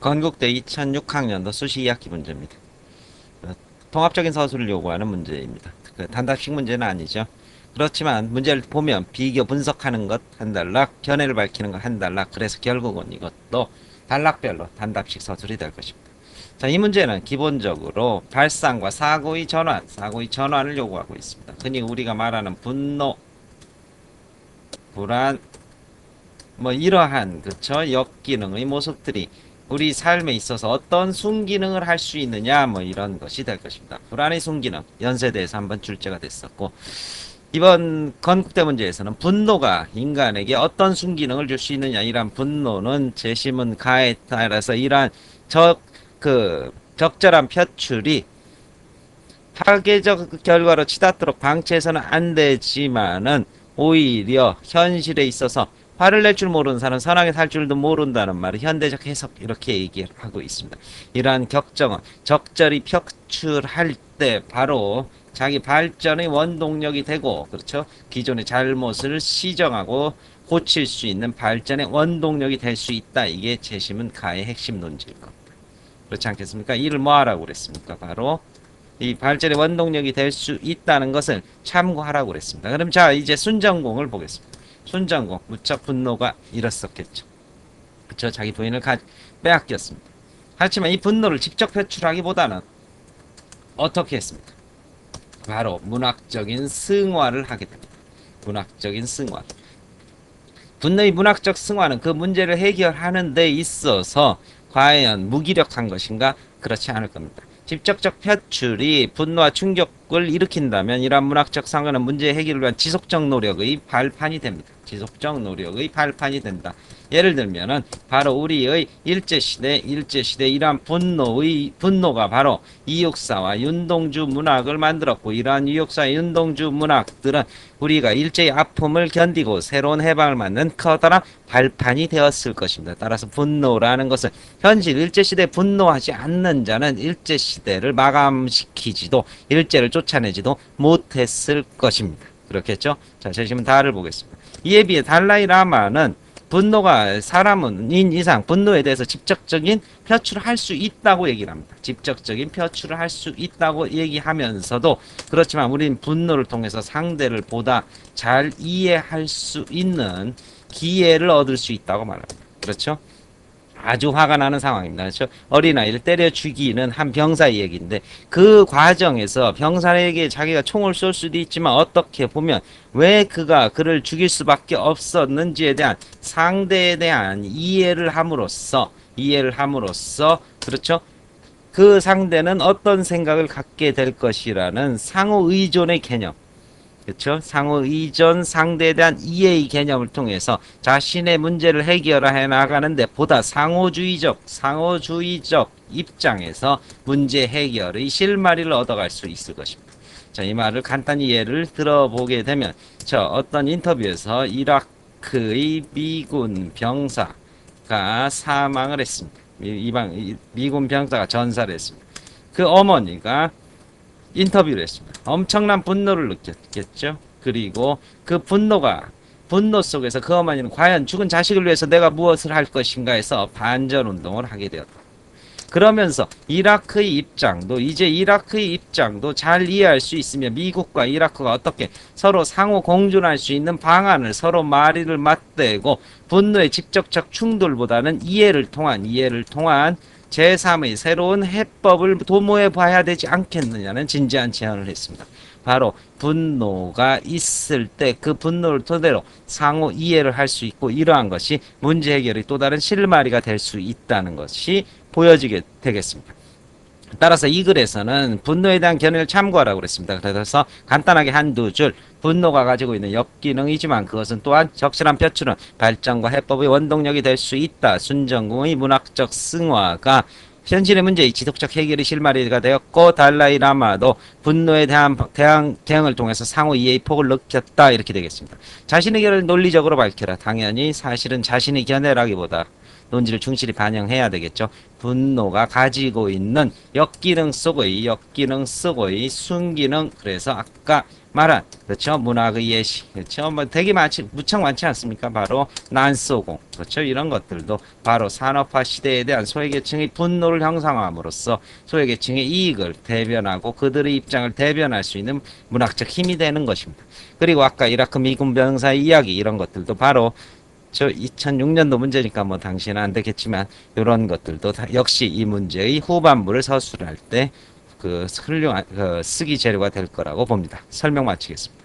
건국대 2006학년도 수시 2학기 문제입니다. 통합적인 서술을 요구하는 문제입니다. 그 단답식 문제는 아니죠. 그렇지만 문제를 보면 비교 분석하는 것 한 단락, 견해를 밝히는 것 한 단락, 그래서 결국은 이것도 단락별로 단답식 서술이 될 것입니다. 자, 이 문제는 기본적으로 발상과 사고의 전환을 요구하고 있습니다. 흔히 우리가 말하는 분노, 불안, 뭐 이러한 그쵸 역기능의 모습들이 우리 삶에 있어서 어떤 순기능을 할 수 있느냐 뭐 이런 것이 될 것입니다. 불안의 순기능 연세대에서 한번 출제가 됐었고 이번 건국대 문제에서는 분노가 인간에게 어떤 순기능을 줄 수 있느냐 이란 분노는 재심은 가에 따라서 이러한 적절한 표출이 파괴적 결과로 치닫도록 방치해서는 안 되지만은 오히려 현실에 있어서 화를 낼 줄 모르는 사람 선하게 살 줄도 모른다는 말을 현대적 해석 이렇게 얘기하고 있습니다. 이러한 격정은 적절히 표출할 때 바로 자기 발전의 원동력이 되고 그렇죠. 기존의 잘못을 시정하고 고칠 수 있는 발전의 원동력이 될 수 있다. 이게 재심은 가의 핵심 논지일 겁니다. 그렇지 않겠습니까? 이를 뭐 하라고 그랬습니까? 바로 이 발전의 원동력이 될 수 있다는 것을 참고하라고 그랬습니다. 그럼 자 이제 순전공을 보겠습니다. 순전공 무척 분노가 일었었겠죠. 그쵸? 자기 부인을 빼앗겼습니다. 하지만 이 분노를 직접 표출하기보다는 어떻게 했습니까? 바로 문학적인 승화를 하게 됩니다. 문학적인 승화. 분노의 문학적 승화는 그 문제를 해결하는 데 있어서 과연 무기력한 것인가? 그렇지 않을 겁니다. 직접적 표출이 분노와 충격을 일으킨다면 이러한 문학적 상황은 문제 해결을 위한 지속적 노력의 발판이 됩니다. 지속적 노력의 발판이 된다. 예를 들면은 바로 우리의 일제시대 이러한 분노가 바로 이육사와 윤동주 문학을 만들었고 이러한 이육사 윤동주 문학들은 우리가 일제의 아픔을 견디고 새로운 해방을 맞는 커다란 발판이 되었을 것입니다. 따라서 분노라는 것은 현실 일제시대 분노하지 않는 자는 일제시대를 마감시키지도 일제를 쫓아내지도 못했을 것입니다. 그렇겠죠? 자, 재심은 다를 보겠습니다. 이에 비해 달라이 라마는 분노가 사람인 이상 분노에 대해서 직접적인 표출을 할 수 있다고 얘기를 합니다. 직접적인 표출을 할 수 있다고 얘기하면서도 그렇지만 우리는 분노를 통해서 상대를 보다 잘 이해할 수 있는 기회를 얻을 수 있다고 말합니다. 그렇죠? 아주 화가 나는 상황입니다. 그렇죠? 어린아이를 때려 죽이는 한 병사의 얘기인데 그 과정에서 병사에게 자기가 총을 쏠 수도 있지만 어떻게 보면 왜 그가 그를 죽일 수밖에 없었는지에 대한 상대에 대한 이해를 함으로써 그렇죠? 그 상대는 어떤 생각을 갖게 될 것이라는 상호 의존의 개념 그렇죠? 상호 의존 상대에 대한 이해의 개념을 통해서 자신의 문제를 해결해 나가는데 보다 상호주의적 입장에서 문제 해결의 실마리를 얻어갈 수 있을 것입니다. 자, 이 말을 간단히 예를 들어보게 되면 어떤 인터뷰에서 이라크의 미군 병사가 사망을 했습니다. 미군 병사가 전사를 했습니다. 그 어머니가 인터뷰를 했습니다. 엄청난 분노를 느꼈겠죠. 그리고 그 분노 속에서 그 어머니는 과연 죽은 자식을 위해서 내가 무엇을 할 것인가 해서 반전 운동을 하게 되었다. 그러면서 이제 이라크의 입장도 잘 이해할 수 있으며 미국과 이라크가 어떻게 서로 상호 공존할 수 있는 방안을 서로 말을 맞대고 분노의 직접적 충돌보다는 이해를 통한 제3의 새로운 해법을 도모해 봐야 되지 않겠느냐는 진지한 제안을 했습니다. 바로 분노가 있을 때 그 분노를 토대로 상호 이해를 할 수 있고 이러한 것이 문제 해결의 또 다른 실마리가 될 수 있다는 것이 보여지게 되겠습니다. 따라서 이 글에서는 분노에 대한 견해를 참고하라고 그랬습니다. 그래서 간단하게 한두 줄 분노가 가지고 있는 역기능이지만 그것은 또한 적절한 표출은 발전과 해법의 원동력이 될 수 있다. 순전공의 문학적 승화가 현실의 문제의 지속적 해결의 실마리가 되었고 달라이 라마도 분노에 대한 대응을 통해서 상호 이해의 폭을 넓혔다. 이렇게 되겠습니다. 자신의 견해를 논리적으로 밝혀라. 당연히 사실은 자신의 견해라기보다 논지를 충실히 반영해야 되겠죠. 분노가 가지고 있는 역기능 속의 순기능, 그래서 아까 말한, 그렇죠, 문학의 예시, 그렇죠, 뭐 되게 많지, 무척 많지 않습니까? 바로 난소공, 그렇죠, 이런 것들도 바로 산업화 시대에 대한 소외계층의 분노를 형성함으로써 소외계층의 이익을 대변하고 그들의 입장을 대변할 수 있는 문학적 힘이 되는 것입니다. 그리고 아까 이라크 미군 병사의 이야기, 이런 것들도 바로 저 2006년도 문제니까 뭐 당시는 안 되겠지만 이런 것들도 역시 이 문제의 후반부를 서술할 때 그 훌륭한 쓰기 재료가 될 거라고 봅니다. 설명 마치겠습니다.